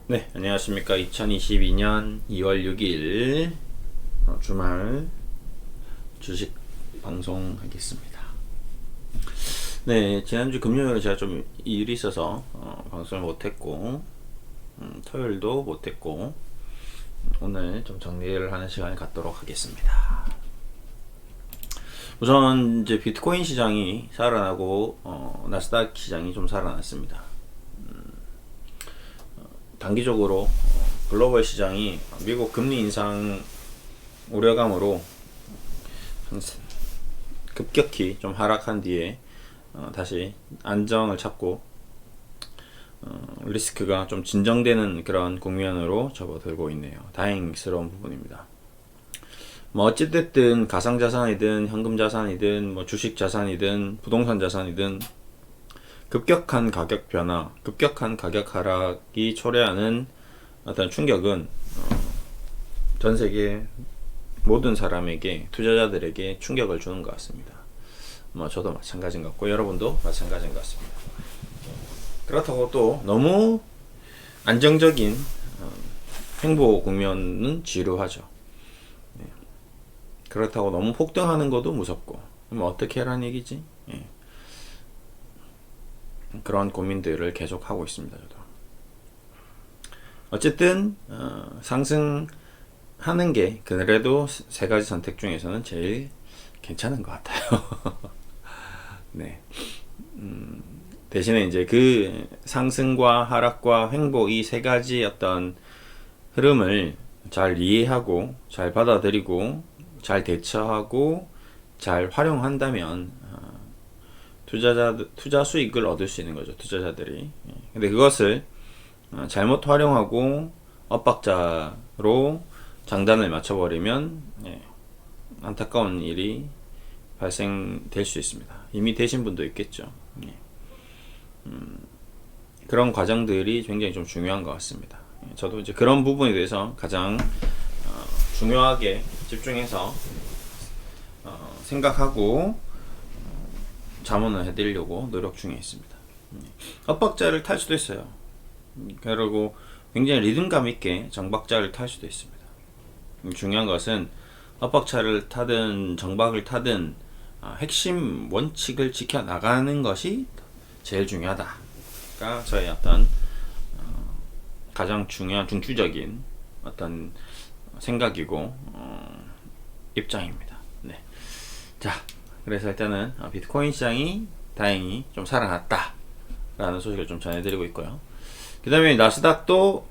네, 안녕하십니까. 2022년 2월 6일 주말 주식 방송하겠습니다. 네, 지난주 금요일에 제가 좀 일이 있어서 방송을 못했고, 토요일도 못했고, 오늘 좀 정리를 하는 시간을 갖도록 하겠습니다. 우선 이제 비트코인 시장이 살아나고 나스닥 시장이 좀 살아났습니다. 단기적으로 글로벌 시장이 미국 금리 인상 우려감으로 급격히 좀 하락한 뒤에 다시 안정을 찾고 리스크가 좀 진정되는 그런 국면으로 접어들고 있네요. 다행스러운 부분입니다. 뭐 어찌됐든 가상자산이든 현금자산이든 뭐 주식자산이든 부동산 자산이든 급격한 가격 변화, 급격한 가격 하락이 초래하는 어떤 충격은 전 세계 모든 사람에게, 투자자들에게 충격을 주는 것 같습니다. 뭐 저도 마찬가지인 것 같고 여러분도 마찬가지인 것 같습니다. 그렇다고 또 너무 안정적인 행보 국면은 지루하죠. 그렇다고 너무 폭등하는 것도 무섭고, 뭐 어떻게 하라는 얘기지? 그런 고민들을 계속 하고 있습니다. 저도. 어쨌든 상승하는 게 그래도 세 가지 선택 중에서는 제일 괜찮은 것 같아요. 네. 대신에 이제 그 상승과 하락과 횡보 이 세 가지 어떤 흐름을 잘 이해하고 잘 받아들이고 잘 대처하고 잘 활용한다면 투자 수익을 얻을 수 있는 거죠. 투자자들이. 근데 그것을 잘못 활용하고 엇박자로 장단을 맞춰버리면 안타까운 일이 발생될 수 있습니다. 이미 되신 분도 있겠죠. 그런 과정들이 굉장히 좀 중요한 것 같습니다. 저도 이제 그런 부분에 대해서 가장 중요하게 집중해서 생각하고 자문을 해드리려고 노력 중에 있습니다. 엇박자를 탈 수도 있어요. 그리고 굉장히 리듬감 있게 정박자를 탈 수도 있습니다. 중요한 것은 엇박자를 타든 정박을 타든 핵심 원칙을 지켜나가는 것이 제일 중요하다가 저의 어떤 가장 중요한 중추적인 어떤 생각이고 입장입니다. 네. 자, 그래서 일단은 비트코인 시장이 다행히 좀 살아났다 라는 소식을 좀 전해드리고 있고요. 그 다음에 나스닥도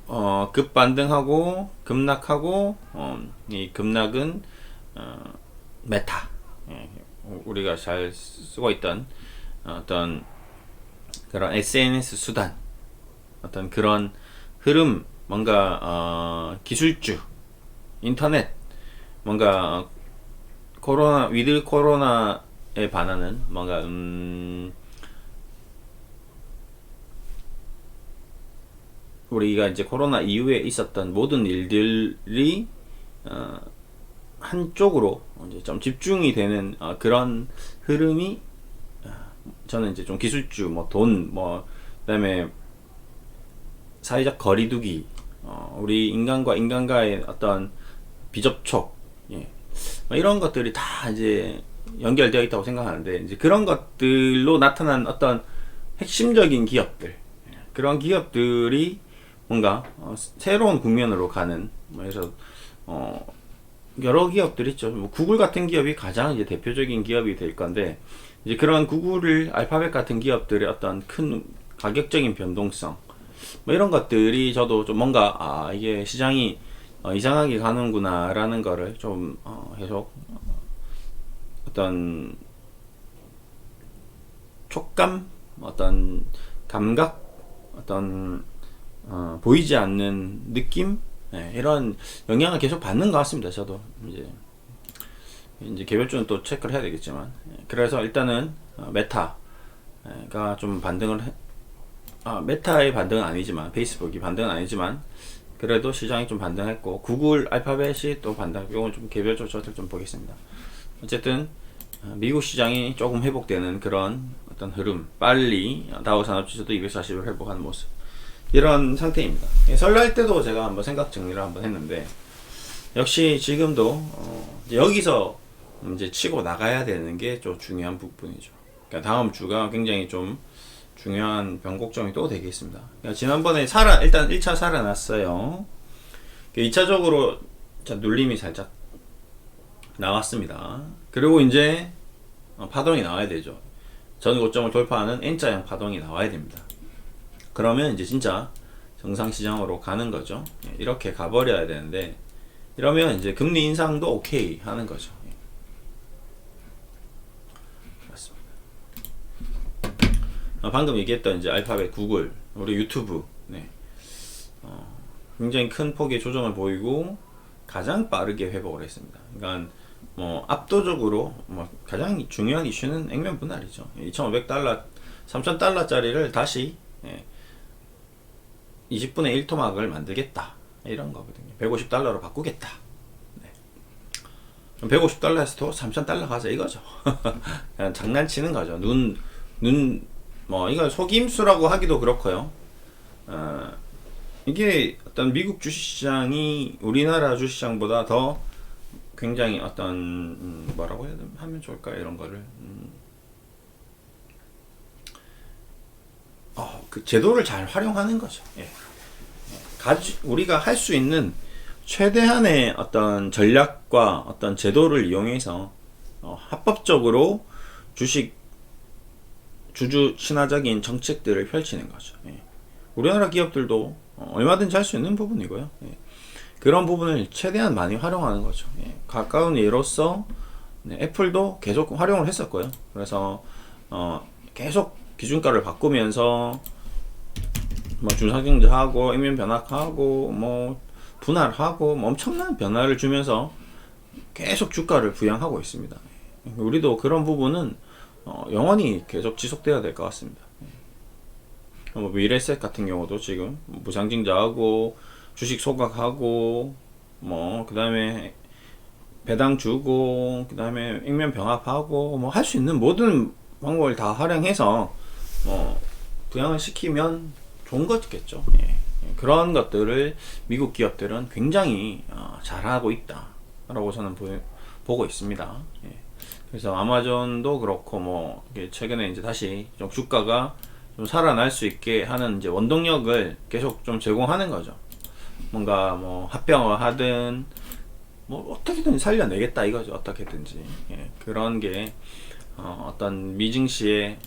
급반등하고 급락하고 이 급락은 메타, 우리가 잘 쓰고 있던 어떤 그런 SNS 수단, 어떤 그런 흐름, 뭔가 기술주, 인터넷, 뭔가 코로나, 위드 코로나에 반하는 뭔가 우리가 이제 코로나 이후에 있었던 모든 일들이 한쪽으로 이제 좀 집중이 되는 그런 흐름이 저는 이제 좀 기술주, 뭐 돈, 뭐 그다음에 사회적 거리두기, 우리 인간과 인간과의 어떤 비접촉, 이런 것들이 다 이제 연결되어 있다고 생각하는데, 이제 그런 것들로 나타난 어떤 핵심적인 기업들, 그런 기업들이 뭔가 새로운 국면으로 가는, 그래서 여러 기업들 있죠. 뭐 구글 같은 기업이 가장 이제 대표적인 기업이 될 건데, 이제 그런 구글을 알파벳 같은 기업들의 어떤 큰 가격적인 변동성, 뭐 이런 것들이 저도 좀 뭔가 이게 시장이 이상하게 가는구나 라는 거를 좀 계속 어떤 촉감, 어떤 감각, 어떤 보이지 않는 느낌, 이런 영향을 계속 받는 것 같습니다. 저도 이제 개별적으로 또 체크를 해야 되겠지만, 그래서 일단은 메타가 좀 반등을 메타의 반등은 아니지만, 페이스북이 반등은 아니지만 그래도 시장이 좀 반등했고, 구글 알파벳이 또 반등, 이건 좀 개별적으로 저들 좀 보겠습니다. 어쨌든 미국 시장이 조금 회복되는 그런 어떤 흐름, 빨리 다우 산업지수도 240을 회복하는 모습, 이런 상태입니다. 설날 때도 제가 한번 생각 정리를 한번 했는데 역시 지금도 이제 여기서 이제 치고 나가야 되는 게 좀 중요한 부분이죠. 그러니까 다음 주가 굉장히 좀 중요한 변곡점이 또 되겠습니다. 그러니까 지난번에 일단 1차 살아났어요. 2차적으로 눌림이 살짝 나왔습니다. 그리고 이제 파동이 나와야 되죠. 전 고점을 돌파하는 N자형 파동이 나와야 됩니다. 그러면 이제 진짜 정상시장으로 가는 거죠. 이렇게 가버려야 되는데 이러면 이제 금리 인상도 오케이 하는 거죠. 그렇습니다. 방금 얘기했던 이제 알파벳, 구글, 우리 유튜브, 네. 굉장히 큰 폭의 조정을 보이고 가장 빠르게 회복을 했습니다. 그러니까 뭐 압도적으로 뭐 가장 중요한 이슈는 액면 분할이죠. 2,500달러, 3,000달러짜리를 다시 20분의 1 토막을 만들겠다 이런 거거든요. 150달러로 바꾸겠다. 네. 150달러에서 또 3,000달러 가자 이거죠. 그냥 장난치는 거죠. 뭐 이걸 속임수라고 하기도 그렇고요. 이게 어떤 미국 주식시장이 우리나라 주식시장보다 더 굉장히 어떤 뭐라고 해야 하면 좋을까요? 이런 거를 그 제도를 잘 활용하는 거죠. 예. 우리가 할 수 있는 최대한의 어떤 전략과 어떤 제도를 이용해서 합법적으로 주주 친화적인 정책들을 펼치는 거죠. 예. 우리나라 기업들도 얼마든지 할 수 있는 부분이고요. 예. 그런 부분을 최대한 많이 활용하는 거죠. 예. 가까운 예로서 애플도 계속 활용을 했었고요. 그래서 계속 기준가를 바꾸면서 뭐 중상경제하고 액면 변화하고 뭐 분할하고 뭐 엄청난 변화를 주면서 계속 주가를 부양하고 있습니다. 우리도 그런 부분은 영원히 계속 지속돼야 될 것 같습니다. 뭐 미래셋 같은 경우도 지금 무상증자하고 주식 소각하고 뭐 그 다음에 배당 주고 그 다음에 액면 병합하고 뭐 할 수 있는 모든 방법을 다 활용해서 부양을 시키면 좋은 거겠죠. 예. 그런 것들을 미국 기업들은 굉장히 잘하고 있다라고 저는 보고 있습니다. 예. 그래서 아마존도 그렇고 뭐 최근에 이제 다시 좀 주가가 좀 살아날 수 있게 하는 이제 원동력을 계속 좀 제공하는 거죠. 뭔가 뭐 합병을 하든 뭐 어떻게든 살려내겠다 이거죠. 어떻게든지. 예. 그런 게 어떤 미증시의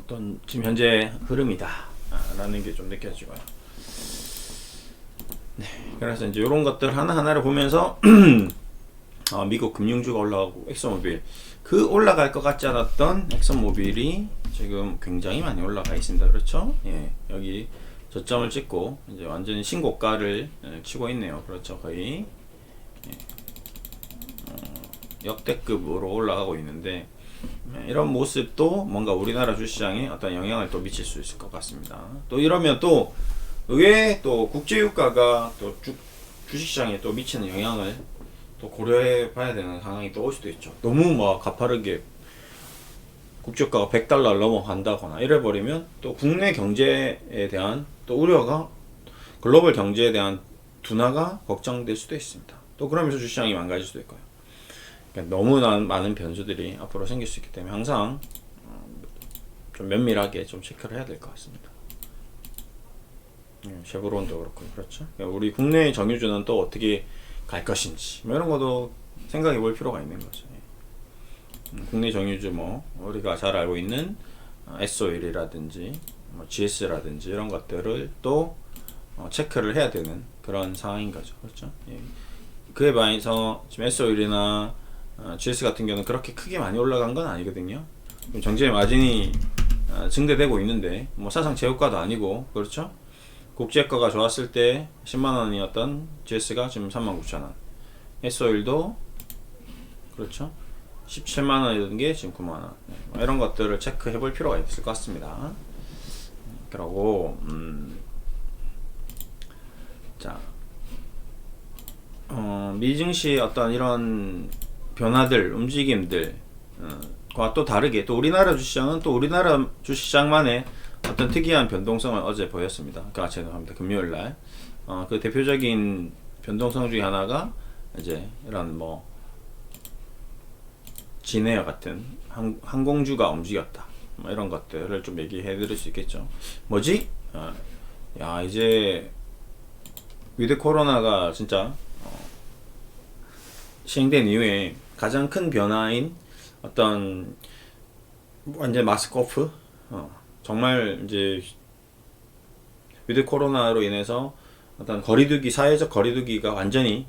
어떤 지금 현재 흐름이다 라는 게 좀 느껴지고요. 네, 그래서 이제 이런 것들 하나하나를 보면서 미국 금융주가 올라가고 엑슨모빌 그 올라갈 것 같지 않았던 엑슨모빌이 지금 굉장히 많이 올라가 있습니다. 그렇죠? 예, 여기 저점을 찍고 이제 완전히 신고가를 치고 있네요. 그렇죠? 거의 역대급으로 올라가고 있는데 이런 모습도 뭔가 우리나라 주시장에 어떤 영향을 또 미칠 수 있을 것 같습니다. 또 이러면 또 의외에 또 국제유가가 또 주식시장에 또 미치는 영향을 또 고려해 봐야 되는 상황이 또 올 수도 있죠. 너무 막 가파르게 국제유가가 100달러를 넘어간다거나 이래버리면 또 국내 경제에 대한 또 우려가 글로벌 경제에 대한 둔화가 걱정될 수도 있습니다. 또 그러면서 주시장이 망가질 수도 있고요. 그러니까 너무 많은 변수들이 앞으로 생길 수 있기 때문에 항상 좀 면밀하게 좀 체크를 해야 될 것 같습니다. 쉐보론도 그렇고 그렇죠. 그러니까 우리 국내 정유주는 또 어떻게 갈 것인지 뭐 이런 것도 생각해 볼 필요가 있는 거죠. 국내 정유주 뭐 우리가 잘 알고 있는 S-오일이라든지 뭐 GS라든지 이런 것들을 또 체크를 해야 되는 그런 상황인 거죠. 그렇죠. 예. 그에 반해서 지금 S-오일이나 GS 같은 경우는 그렇게 크게 많이 올라간 건 아니거든요. 정제 마진이 증대되고 있는데 뭐 사상 제고가도 아니고 그렇죠. 국제가가 좋았을 때 10만원이었던 GS가 지금 39,000원, S-오일도 그렇죠. 17만원이던 게 지금 9만원. 네. 이런 것들을 체크해 볼 필요가 있을 것 같습니다. 그러고 자 미증시의 어떤 이런 변화들, 움직임들 과 또 다르게 또 우리나라 주시장은 또 우리나라 주시장만의 어떤 특이한 변동성을 어제 보였습니다. 그러니까 죄송합니다. 금요일 날. 그 대표적인 변동성 중에 하나가 이제 이런 뭐 진에어 같은 항공주가 움직였다. 뭐 이런 것들을 좀 얘기해 드릴 수 있겠죠. 뭐지? 야, 이제 위드 코로나가 진짜 시행된 이후에 가장 큰 변화인 어떤 완전 마스크 오프, 정말 이제 위드 코로나로 인해서 어떤 거리두기, 사회적 거리두기가 완전히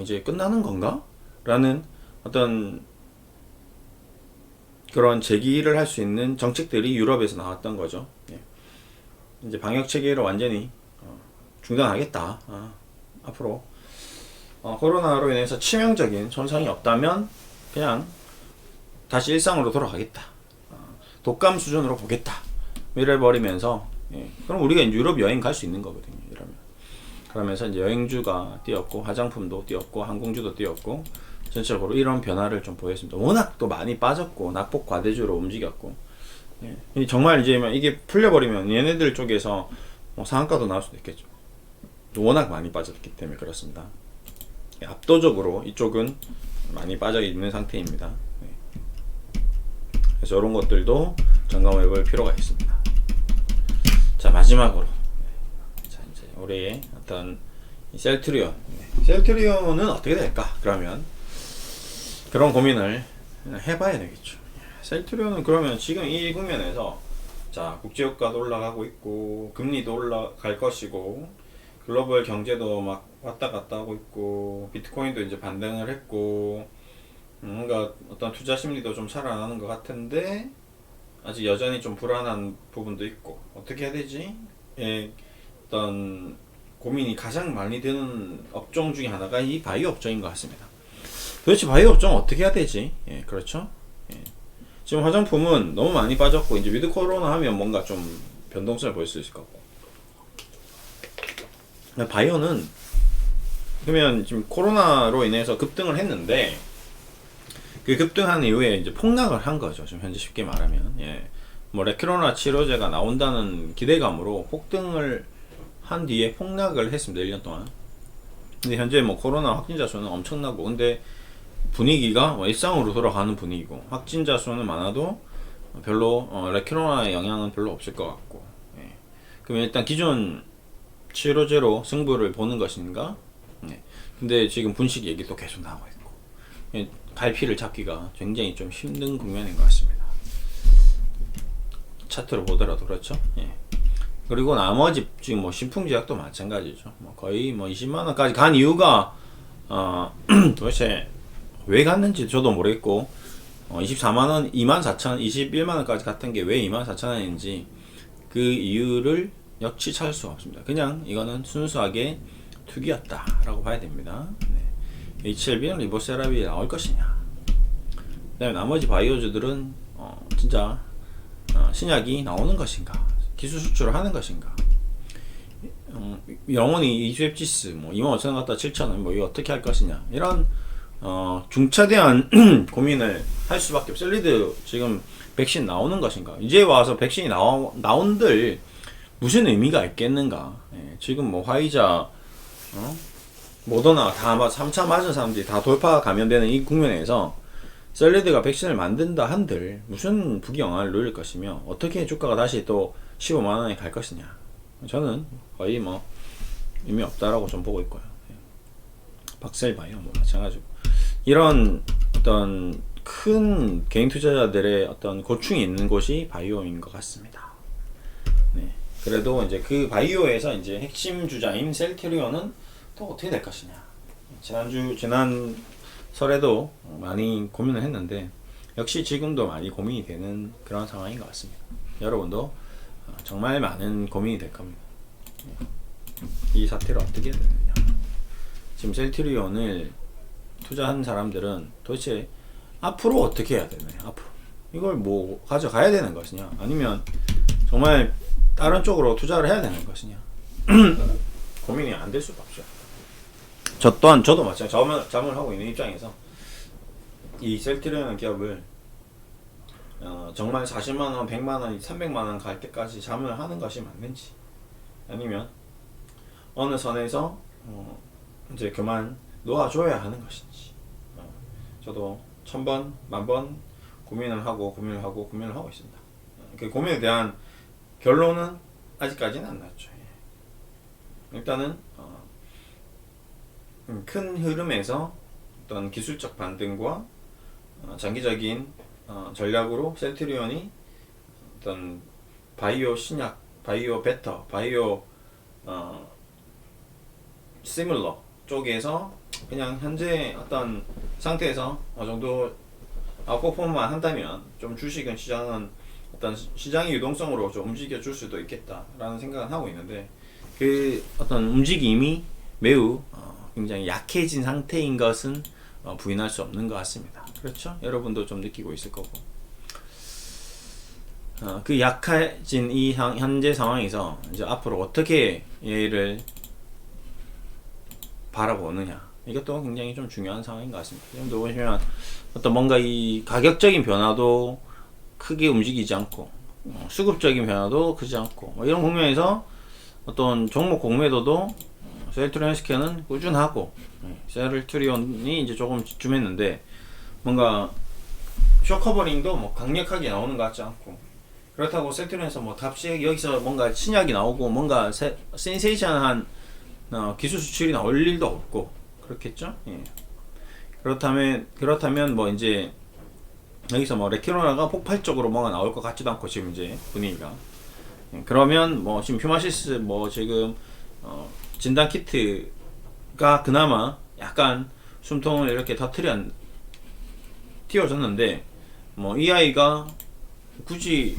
이제 끝나는 건가? 라는 어떤 그런 제기를 할 수 있는 정책들이 유럽에서 나왔던 거죠. 예. 이제 방역 체계를 완전히 중단하겠다. 앞으로 코로나로 인해서 치명적인 손상이 없다면 그냥 다시 일상으로 돌아가겠다. 독감 수준으로 보겠다. 이래 버리면서, 예. 그럼 우리가 이제 유럽 여행 갈 수 있는 거거든요. 이러면. 그러면서 이제 여행주가 뛰었고, 화장품도 뛰었고, 항공주도 뛰었고, 전체적으로 이런 변화를 좀 보였습니다. 워낙 또 많이 빠졌고, 낙폭 과대주로 움직였고, 예. 정말 이제 이게 풀려버리면 얘네들 쪽에서 뭐 상한가도 나올 수도 있겠죠. 워낙 많이 빠졌기 때문에 그렇습니다. 예. 압도적으로 이쪽은 많이 빠져 있는 상태입니다. 예. 그래서 이런 것들도 점검해 볼 필요가 있습니다. 자, 마지막으로. 자, 이제 올해의 어떤 셀트리온. 셀트리온은 어떻게 될까? 그러면 그런 고민을 해봐야 되겠죠. 셀트리온은 그러면 지금 이 국면에서 자, 국제유가도 올라가고 있고 금리도 올라갈 것이고 글로벌 경제도 막 왔다 갔다 하고 있고 비트코인도 이제 반등을 했고 뭔가 어떤 투자 심리도 좀 살아나는 것 같은데 아직 여전히 좀 불안한 부분도 있고 어떻게 해야 되지? 예, 어떤 고민이 가장 많이 드는 업종 중에 하나가 이 바이오 업종인 것 같습니다. 도대체 바이오 업종 어떻게 해야 되지? 예, 그렇죠? 예. 지금 화장품은 너무 많이 빠졌고 이제 위드 코로나 하면 뭔가 좀 변동성을 보일 수 있을 것 같고 바이오는 그러면 지금 코로나로 인해서 급등을 했는데 그 급등한 이후에 이제 폭락을 한 거죠. 지금 현재 쉽게 말하면, 예, 뭐 레크로나 치료제가 나온다는 기대감으로 폭등을 한 뒤에 폭락을 했습니다. 1년 동안. 근데 현재 뭐 코로나 확진자 수는 엄청나고, 근데 분위기가 뭐 일상으로 돌아가는 분위기고, 확진자 수는 많아도 별로 레크로나의 영향은 별로 없을 것 같고, 예. 그러면 일단 기존 치료제로 승부를 보는 것인가? 예. 근데 지금 분식 얘기도 계속 나오고 있고, 예. 갈피를 잡기가 굉장히 좀 힘든 국면인 것 같습니다. 차트로 보더라도 그렇죠. 예. 그리고 나머지 지금 뭐 신풍제약도 마찬가지죠. 뭐 거의 뭐 20만 원까지 간 이유가 도대체 왜 갔는지 저도 모르겠고 24만 원, 24,000, 21만 원까지 갔던 게 왜 24,000원인지 그 이유를 역시 찾을 수가 없습니다. 그냥 이거는 순수하게 투기였다라고 봐야 됩니다. 네. HLB는 리보세라비 나올 것이냐, 그 다음에 나머지 바이오주들은 진짜 신약이 나오는 것인가, 기술 수출을 하는 것인가, 영원히 이수앱지스 뭐 25,000원 갔다 7,000원 뭐 이거 어떻게 할 것이냐, 이런 중차대한 고민을 할 수밖에 없어요. 셀리드 지금 백신 나오는 것인가, 이제 와서 백신이 나온들 무슨 의미가 있겠는가. 예, 지금 뭐 화이자 모더나 다 3차 맞은 사람들이 다 돌파 감염되는 이 국면에서 셀리드가 백신을 만든다 한들 무슨 부경화를 누릴 것이며 어떻게 주가가 다시 또 15만원에 갈 것이냐, 저는 거의 뭐 의미 없다라고 좀 보고 있고요. 박셀바이오 뭐 마찬가지고 이런 어떤 큰 개인 투자자들의 어떤 고충이 있는 곳이 바이오인 것 같습니다. 네. 그래도 이제 그 바이오에서 이제 핵심 주자인 셀트리온은 또 어떻게 될 것이냐. 지난 설에도 많이 고민을 했는데 역시 지금도 많이 고민이 되는 그런 상황인 것 같습니다. 여러분도 정말 많은 고민이 될 겁니다. 이 사태를 어떻게 해야 되느냐. 지금 셀트리온을 투자한 사람들은 도대체 앞으로 어떻게 해야 되느냐. 앞으로 이걸 뭐 가져가야 되는 것이냐, 아니면 정말 다른 쪽으로 투자를 해야 되는 것이냐. 고민이 안 될 수가 없죠. 저 또한 저도 마찬가지 잠을 하고 있는 입장에서 이 셀트리온 기업을 정말 40만원, 100만원, 300만원 갈 때까지 잠을 하는 것이 맞는지, 아니면 어느 선에서 이제 그만 놓아줘야 하는 것인지, 저도 1000번, 10,000번 고민을 하고 있습니다. 그 고민에 대한 결론은 아직까지는 안 났죠. 일단은 큰 흐름에서 어떤 기술적 반등과 장기적인 전략으로 셀트리온이 어떤 바이오 신약, 바이오 베터, 바이오 시뮬러 쪽에서 그냥 현재 어떤 상태에서 어느 정도 아웃퍼폼만 한다면 좀 주식은 시장은 어떤 시장의 유동성으로 좀 움직여 줄 수도 있겠다라는 생각을 하고 있는데, 그 어떤 움직임이 매우 굉장히 약해진 상태인 것은 부인할 수 없는 것 같습니다. 그렇죠? 여러분도 좀 느끼고 있을 거고, 그 약해진 이 현재 상황에서 이제 앞으로 어떻게 얘를 바라보느냐, 이것도 굉장히 좀 중요한 상황인 것 같습니다. 지금도 보시면 어떤 뭔가 이 가격적인 변화도 크게 움직이지 않고, 수급적인 변화도 크지 않고, 뭐 이런 국면에서 어떤 종목 공매도도 셀트리온 헬스케어는 꾸준하고, 셀트리온이 이제 조금 주춤했는데 뭔가 쇼커버링도 뭐 강력하게 나오는 것 같지 않고, 그렇다고 셀트리온에서 뭐 답시 여기서 뭔가 신약이 나오고 뭔가 센세이션한 기술 수출이 나올 일도 없고 그렇겠죠. 예. 그렇다면 뭐 이제 여기서 뭐 레키로나가 폭발적으로 뭐가 나올 것 같지도 않고 지금 이제 분위기가, 그러면 뭐 지금 휴마시스 뭐 지금 진단 키트가 그나마 약간 숨통을 이렇게 틔워졌는데, 뭐 이 아이가 굳이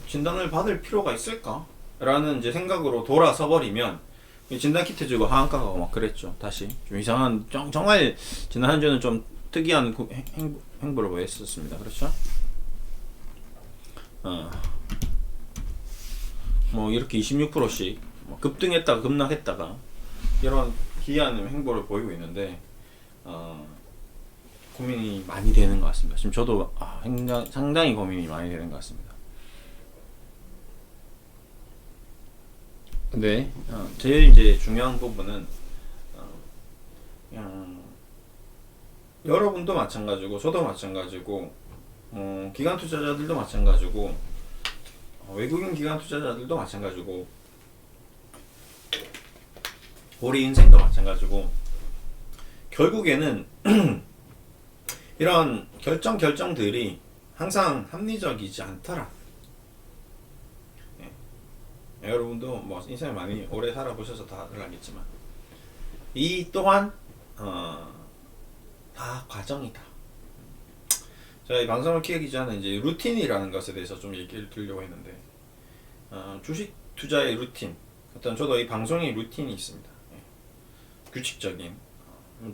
진단을 받을 필요가 있을까? 라는 이제 생각으로 돌아서 버리면, 진단 키트 주고 하한가 가고 막 그랬죠. 다시 좀 이상한, 정말 지난 한 주는 좀 특이한 행보를 보였었습니다. 그렇죠? 뭐 이렇게 26%씩 급등했다가 급락했다가 이런 기이한 행보를 보이고 있는데, 고민이 많이 되는 것 같습니다. 지금 저도 상당히 고민이 많이 되는 것 같습니다. 근데 제일 이제 중요한 부분은 여러분도 마찬가지고 저도 마찬가지고 기관 투자자들도 마찬가지고 외국인 기관 투자자들도 마찬가지고 우리 인생도 마찬가지고, 결국에는 이런 결정들이 항상 합리적이지 않더라. 여러분도 뭐 인생을 많이 오래 살아보셔서 다들 알겠지만 이 또한 다 과정이다. 저희 방송을 키우기 전에 이제 루틴이라는 것에 대해서 좀 얘기를 드리려고 했는데, 주식 투자의 루틴, 어떤 저도 이 방송의 루틴이 있습니다. 규칙적인,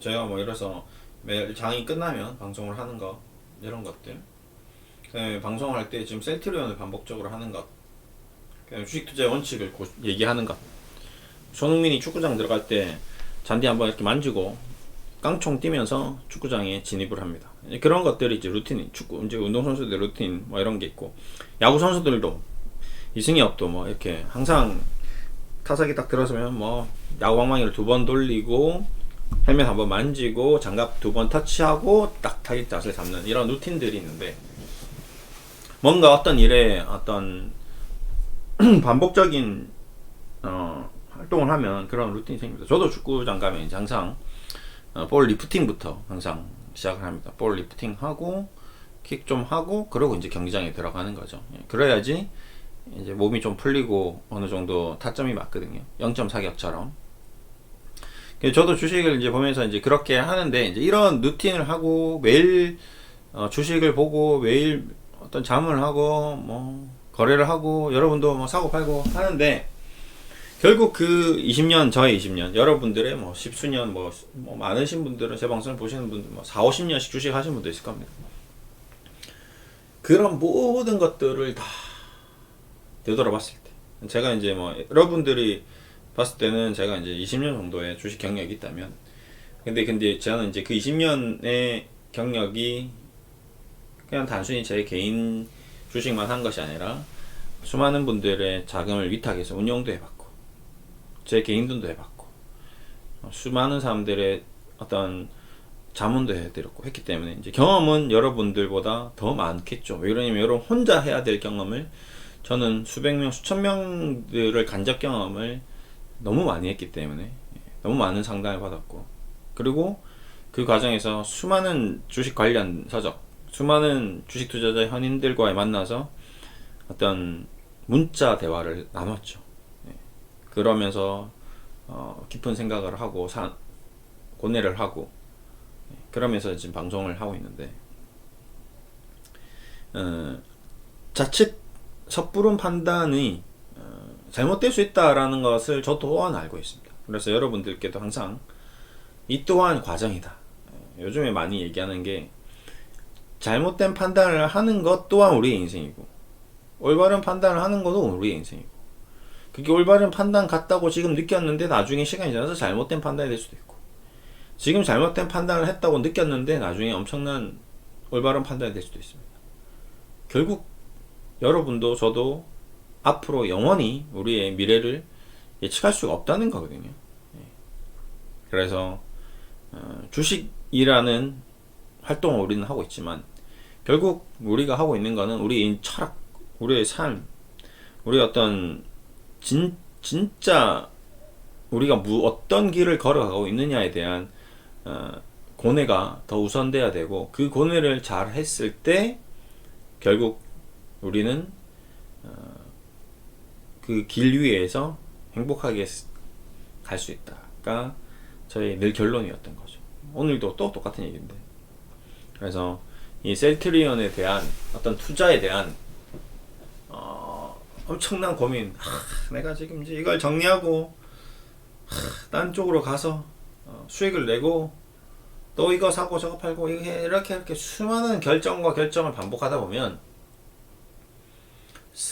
제가 뭐 이래서 매일 장이 끝나면 방송을 하는 것, 이런 것들, 방송할 때 지금 셀트리온을 반복적으로 하는 것, 주식 투자의 원칙을 얘기하는 것, 손흥민이 축구장 들어갈 때 잔디 한번 이렇게 만지고 깡총 뛰면서 축구장에 진입을 합니다. 그런 것들이 이제 루틴이, 축구 이제 운동선수들 루틴 뭐 이런 게 있고, 야구 선수들도 이승엽도 뭐 이렇게 항상 타석에 딱 들어서면 뭐 야구 방망이를 2번 돌리고 헬멧 한번 만지고 장갑 2번 터치하고 딱 타깃 잣을 잡는 이런 루틴들이 있는데, 뭔가 어떤 일에 어떤 반복적인 활동을 하면 그런 루틴이 생깁니다. 저도 축구장 가면 이제 항상 볼 리프팅부터 항상 시작을 합니다. 볼 리프팅 하고 킥 좀 하고 그러고 이제 경기장에 들어가는 거죠. 그래야지 이제 몸이 좀 풀리고 어느 정도 타점이 맞거든요. 0.4격처럼. 저도 주식을 이제 보면서 이제 그렇게 하는데, 이제 이런 루틴을 하고 매일 주식을 보고 매일 어떤 자문을 하고 뭐 거래를 하고 여러분도 뭐 사고 팔고 하는데, 결국 그 20년, 저의 20년, 여러분들의 뭐 10수년, 뭐 많으신 분들은, 제 방송을 보시는 분들 뭐 4, 50년씩 주식 하신 분도 있을 겁니다. 그런 모든 것들을 다 되돌아봤을 때, 제가 이제 뭐 여러분들이 봤을 때는 제가 이제 20년 정도의 주식 경력이 있다면, 근데 저는 이제 그 20년의 경력이 그냥 단순히 제 개인 주식만 한 것이 아니라 수많은 분들의 자금을 위탁해서 운용도 해봤고 제 개인 돈도 해봤고 수많은 사람들의 어떤 자문도 해드렸고 했기 때문에 이제 경험은 여러분들보다 더 많겠죠. 왜 그러냐면 여러분 혼자 해야 될 경험을 저는 수백 명, 수천 명들을 간접 경험을 너무 많이 했기 때문에 너무 많은 상담을 받았고 그리고 그 과정에서 수많은 주식 관련 서적, 수많은 주식 투자자 현인들과의 만나서 어떤 문자 대화를 나눴죠. 그러면서 깊은 생각을 하고 고뇌를 하고 그러면서 지금 방송을 하고 있는데 자칫 섣부른 판단이 잘못될 수 있다라는 것을 저 또한 알고 있습니다. 그래서 여러분들께도 항상 이 또한 과정이다. 요즘에 많이 얘기하는 게 잘못된 판단을 하는 것 또한 우리의 인생이고 올바른 판단을 하는 것도 우리의 인생이고 그게 올바른 판단 같다고 지금 느꼈는데 나중에 시간이 지나서 잘못된 판단이 될 수도 있고 지금 잘못된 판단을 했다고 느꼈는데 나중에 엄청난 올바른 판단이 될 수도 있습니다. 결국 여러분도 저도 앞으로 영원히 우리의 미래를 예측할 수가 없다는 거거든요. 그래서 주식이라는 활동을 우리는 하고 있지만 결국 우리가 하고 있는 거는 우리의 철학, 우리의 삶, 우리의 어떤 진짜 우리가 어떤 길을 걸어가고 있느냐에 대한 고뇌가 더 우선돼야 되고 그 고뇌를 잘 했을 때 결국 우리는 그 길 위에서 행복하게 갈 수 있다가 저의 늘 결론이었던 거죠. 오늘도 또 똑같은 얘기인데 그래서 이 셀트리온에 대한 어떤 투자에 대한 엄청난 고민 내가 지금 이제 이걸 정리하고 딴 쪽으로 가서 수익을 내고 또 이거 사고 저거 팔고 이렇게 수많은 결정과 결정을 반복하다 보면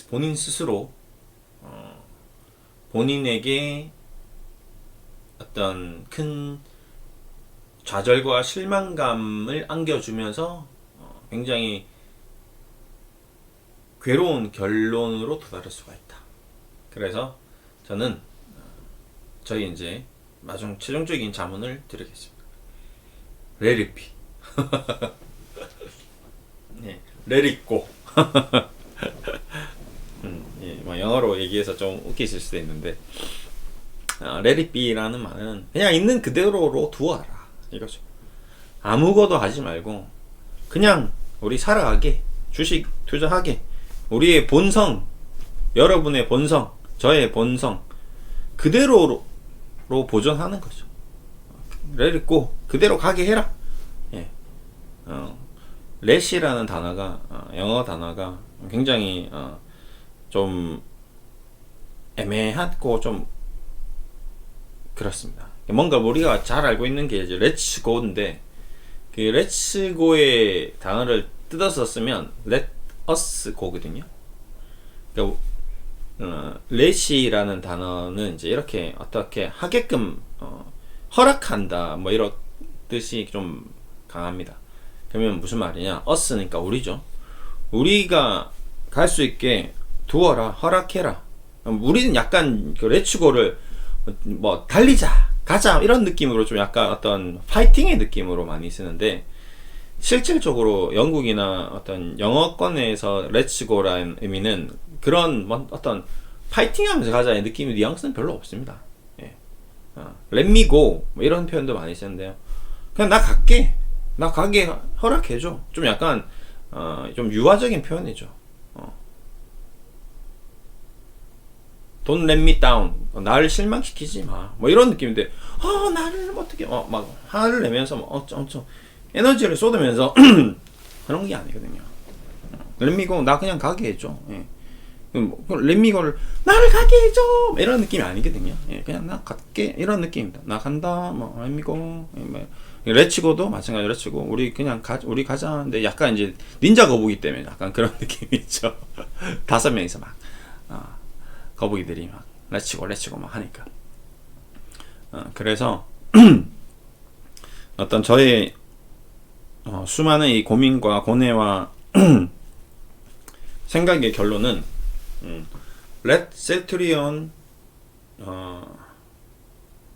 본인 스스로 본인에게 어떤 큰 좌절과 실망감을 안겨주면서 굉장히 괴로운 결론으로 도달할 수가 있다. 그래서 저는 저희 이제 최종적인 자문을 드리겠습니다. Let it be. 네, Let it go. 예, 뭐 영어로 얘기해서 좀 웃기실 수도 있는데 Let it be라는 말은 그냥 있는 그대로로 두어라 이거죠. 아무것도 하지 말고 그냥 우리 살아가게 주식 투자하게 우리의 본성 여러분의 본성 저의 본성 그대로로 보존하는 거죠. Let it go 그대로 가게 해라. 예. let이라는 단어가 영어 단어가 굉장히 좀 애매하고 좀 그렇습니다. 뭔가 우리가 잘 알고 있는 게 이제 let's go인데 그 let's go의 단어를 뜯어서 쓰면 let us go거든요. 그러니까 let이라는 단어는 이제 이렇게 어떻게 하게끔 허락한다 뭐 이런 뜻이 좀 강합니다. 그러면 무슨 말이냐? us니까 우리죠. 우리가 갈 수 있게 두어라, 허락해라. 우리는 약간 그 레츠고를 뭐 달리자, 가자 이런 느낌으로 좀 약간 어떤 파이팅의 느낌으로 많이 쓰는데 실질적으로 영국이나 어떤 영어권에서 레츠고라는 의미는 그런 뭐 어떤 파이팅하면서 가자의 느낌의 뉘앙스는 별로 없습니다. 예. Let me go 뭐 이런 표현도 많이 쓰는데요. 그냥 나 갈게, 나 가게 허락해줘. 좀 약간 좀 유화적인 표현이죠. Don't let me down. 나를 실망시키지 마. 뭐 이런 느낌인데, 나를 어떻게, 막 화를 내면서 엄청 에너지를 쏟으면서 그런 게 아니거든요. Let me go. 나 그냥 가게 해줘. 예. Let me go를 나를 가게 해줘. 이런 느낌이 아니거든요. 예. 그냥 나 갈게. 이런 느낌입니다. 나 간다. 뭐 Let me go. 레츠고도 마찬가지로 레츠고. 우리 그냥 우리 가자. 근데 약간 이제 닌자 거북이 때문에 약간 그런 느낌이 있죠. 5명이서 막. 거북이들이 막 레츠고 막 하니까 그래서 어떤 저의 수많은 이 고민과 고뇌와 생각의 결론은 let 셀트리온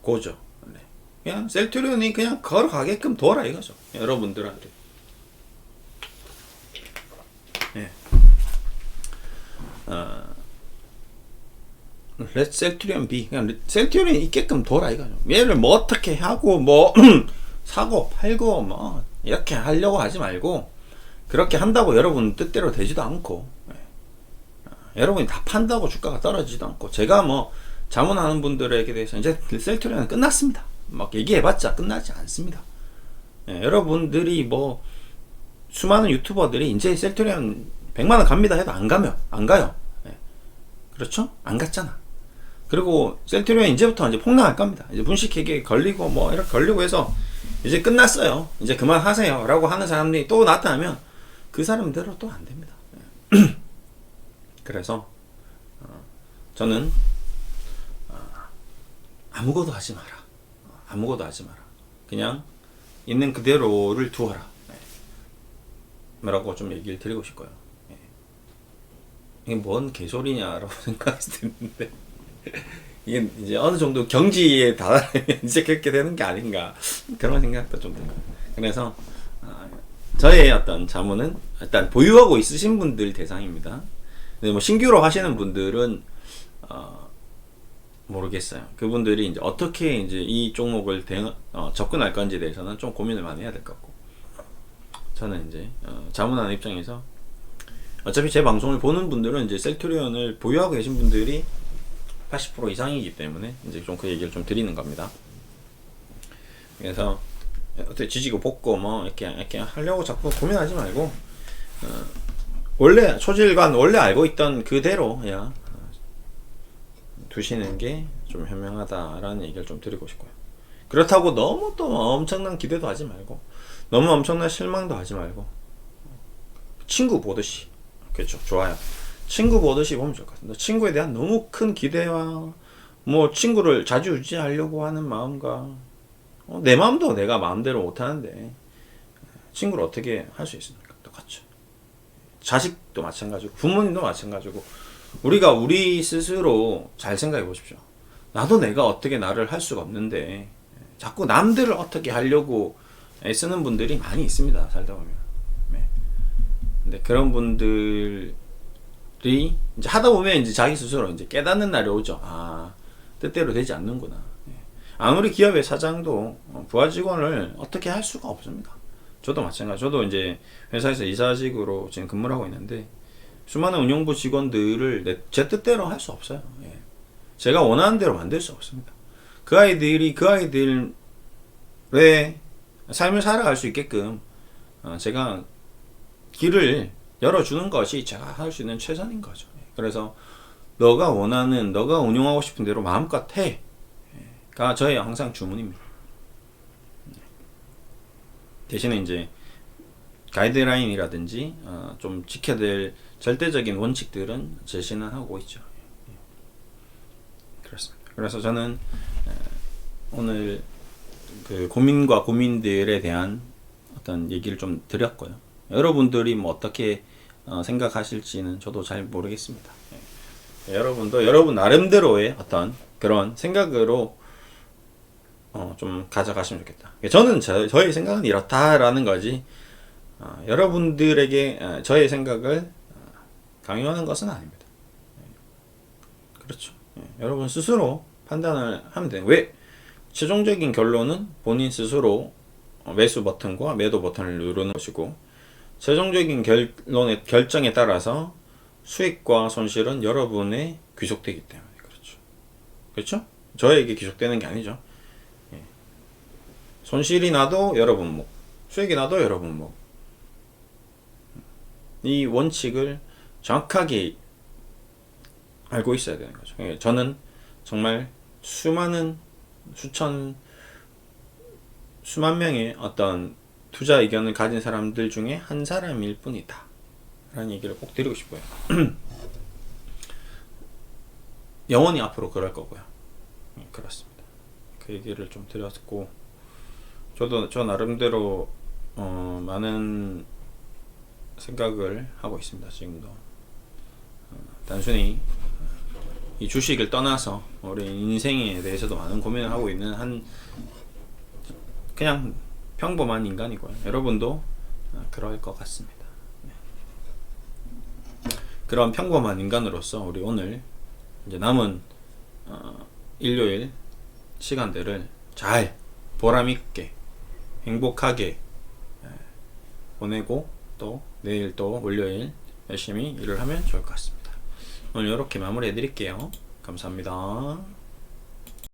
고죠. 네. 그냥 셀트리온이 그냥 걸어가게끔 둬라 이거죠. 여러분들한테. 네. let 셀트리온 be 그냥 셀트리온이 있게끔 둬라 이거죠. 얘를 뭐 어떻게 하고 뭐 사고 팔고 뭐 이렇게 하려고 하지 말고 그렇게 한다고 여러분 뜻대로 되지도 않고 여러분이 다 판다고 주가가 떨어지지도 않고 제가 뭐 자문하는 분들에게 대해서 이제 셀트리온은 끝났습니다. 막 얘기해봤자 끝나지 않습니다. 여러분들이 뭐 수많은 유튜버들이 이제 셀트리온 100만원 갑니다 해도 안 가요. 그렇죠? 안 갔잖아. 그리고 셀트리온 이제부터 이제 폭락할 겁니다. 이제 분식회계에 걸리고 뭐 이렇게 걸리고 해서 이제 끝났어요. 이제 그만하세요. 라고 하는 사람들이 또 나타나면 그 사람대로 또 안 됩니다. 그래서 저는 아무것도 하지 마라. 아무것도 하지 마라. 그냥 있는 그대로를 두어라. 라고 좀 얘기를 드리고 싶고요. 이게 뭔 개소리냐라고 생각했을 텐데 이게 이제 어느 정도 경지에 달하면 이제 그렇게 되는 게 아닌가 그런 생각도 좀 듭니다. 그래서 저의 어떤 자문은 일단 보유하고 있으신 분들 대상입니다. 근데 뭐 신규로 하시는 분들은 모르겠어요. 그분들이 이제 어떻게 이제 이 종목을 접근할 건지에 대해서는 좀 고민을 많이 해야 될 것 같고, 저는 이제 자문하는 입장에서 어차피 제 방송을 보는 분들은 이제 셀트리온을 보유하고 계신 분들이 80% 이상이기 때문에 이제 좀 그 얘기를 좀 드리는 겁니다. 그래서 어떻게 지지고 볶고 뭐 이렇게 하려고 자꾸 고민하지 말고 원래 초질관 원래 알고 있던 그대로 그냥 두시는 게 좀 현명하다라는 얘기를 좀 드리고 싶고요. 그렇다고 너무 또 엄청난 기대도 하지 말고 너무 엄청난 실망도 하지 말고 친구 보듯이, 그렇죠, 좋아요, 친구 보듯이 보면 좋을 것 같습니다. 친구에 대한 너무 큰 기대와 뭐 친구를 자주 유지하려고 하는 마음과 내 마음도 내가 마음대로 못하는데 친구를 어떻게 할 수 있습니까? 똑같죠. 자식도 마찬가지고 부모님도 마찬가지고 우리가 우리 스스로 잘 생각해 보십시오. 나도 내가 어떻게 나를 할 수가 없는데 자꾸 남들을 어떻게 하려고 애쓰는 분들이 많이 있습니다. 살다 보면. 네. 근데 그런 분들이 이제 하다 보면 이제 자기 스스로 이제 깨닫는 날이 오죠. 아, 뜻대로 되지 않는구나. 아무리 기업의 사장도 부하 직원을 어떻게 할 수가 없습니다. 저도 마찬가지. 저도 이제 회사에서 이사직으로 지금 근무를 하고 있는데 수많은 운영부 직원들을 제 뜻대로 할 수 없어요. 제가 원하는 대로 만들 수 없습니다. 그 아이들의 삶을 살아갈 수 있게끔 제가 길을 열어주는 것이 제가 할 수 있는 최선인 거죠. 그래서 너가 원하는, 너가 운영하고 싶은 대로 마음껏 해 가 저의 항상 주문입니다. 대신에 이제 가이드라인이라든지 좀 지켜야 될 절대적인 원칙들은 제시는 하고 있죠. 그렇습니다. 그래서 저는 오늘 그 고민과 고민들에 대한 어떤 얘기를 좀 드렸고요. 여러분들이 뭐 어떻게 생각하실지는 저도 잘 모르겠습니다. 여러분도 여러분 나름대로의 어떤 그런 생각으로 좀 가져가시면 좋겠다. 저는 저의 생각은 이렇다라는 거지 여러분들에게 저의 생각을 강요하는 것은 아닙니다. 그렇죠. 여러분 스스로 판단을 하면 돼요. 왜? 최종적인 결론은 본인 스스로 매수 버튼과 매도 버튼을 누르는 것이고 최종적인 결론의 결정에 따라서 수익과 손실은 여러분에 귀속되기 때문에 그렇죠. 그렇죠? 저에게 귀속되는 게 아니죠. 손실이 나도 여러분 목, 수익이 나도 여러분 목. 이 원칙을 정확하게 알고 있어야 되는 거죠. 저는 정말 수만 명의 어떤 투자 의견을 가진 사람들 중에 한 사람일 뿐이다 라는 얘기를 꼭 드리고 싶고요. 영원히 앞으로 그럴 거고요. 그렇습니다. 그 얘기를 좀 드렸고 저 나름대로 많은 생각을 하고 있습니다. 지금도 단순히 이 주식을 떠나서 우리 인생에 대해서도 많은 고민을 하고 있는 한 그냥 평범한 인간이고요. 여러분도 그럴 것 같습니다. 그런 평범한 인간으로서 우리 오늘 이제 남은 일요일 시간들을 잘 보람있게 행복하게 보내고 또 내일 또 월요일 열심히 일을 하면 좋을 것 같습니다. 오늘 이렇게 마무리 해드릴게요. 감사합니다.